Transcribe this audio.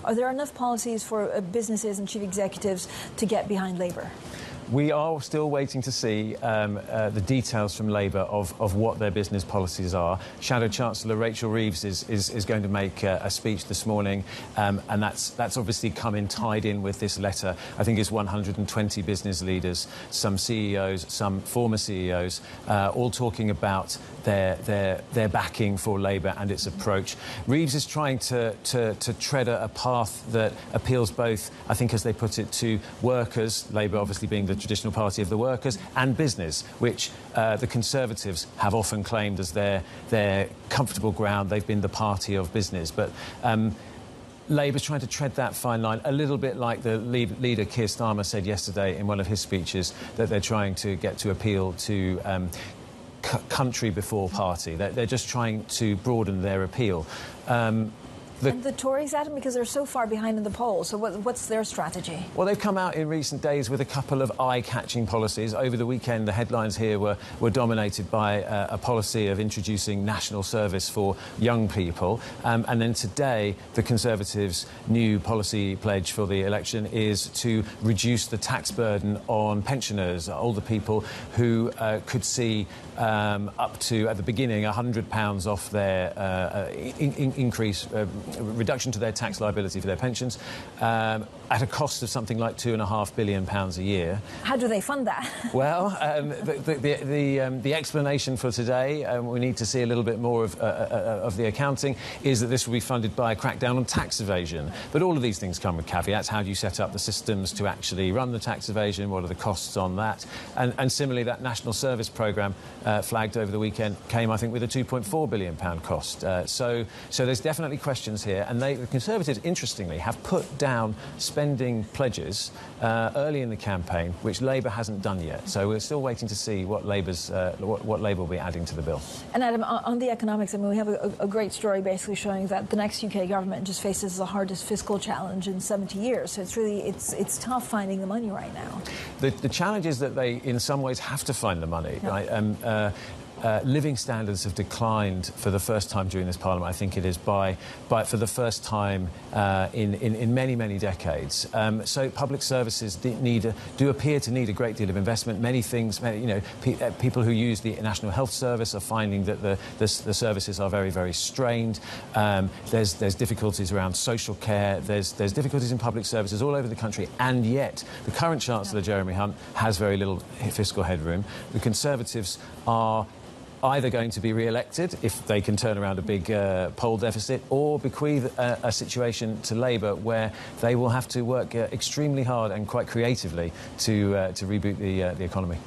Are there enough policies for businesses and chief executives to get behind Labour? We are still waiting to see the details from Labour of what their business policies are. Shadow Chancellor Rachel Reeves is going to make a speech this morning, and that's obviously come in tied in with this letter. I think it's 120 business leaders, some CEOs, some former CEOs, all talking about their backing for Labour and its approach. Reeves is trying to tread a path that appeals both, I think, as they put it, to workers, Labour obviously being the traditional party of the workers, and business, which the Conservatives have often claimed as their comfortable ground. They've been the party of business. But Labour's trying to tread that fine line, a little bit like the leader Keir Starmer said yesterday in one of his speeches, that they're trying to get to appeal to country before party. They're just trying to broaden their appeal. And the Tories, Adam, because they're so far behind in the polls, so what's their strategy? Well, they've come out in recent days with a couple of eye-catching policies. Over the weekend, the headlines here were dominated by a policy of introducing national service for young people. And then today, the Conservatives' new policy pledge for the election is to reduce the tax burden on pensioners, older people who could see up to, at the beginning, £100 off their reduction to their tax liability for their pensions, at a cost of something like £2.5 billion a year. How do they fund that? Well, the explanation for today, we need to see a little bit more of the accounting, is that this will be funded by a crackdown on tax evasion. But all of these things come with caveats. How do you set up the systems to actually run the tax evasion? What are the costs on that? And similarly, that national service programme flagged over the weekend came, I think, with a £2.4 billion cost. So there's definitely questions here. And the Conservatives, interestingly, have put down spending pledges early in the campaign, which Labour hasn't done yet. So we're still waiting to see what what Labour will be adding to the bill. And Adam, on the economics, I mean, we have a great story basically showing that the next UK government just faces the hardest fiscal challenge in 70 years. So it's really, it's tough finding the money right now. The challenge is that they, in some ways, have to find the money. Yeah. Right? Living standards have declined for the first time during this Parliament. I think it is by for the first time in many, many decades. So public services do appear to need a great deal of investment. Many things, people who use the National Health Service are finding that the services are very, very strained. There's difficulties around social care. There's difficulties in public services all over the country, and yet the current Chancellor, Jeremy Hunt, has very little fiscal headroom. The Conservatives are either going to be re-elected if they can turn around a big poll deficit, or bequeath a situation to Labour where they will have to work extremely hard and quite creatively to reboot the economy.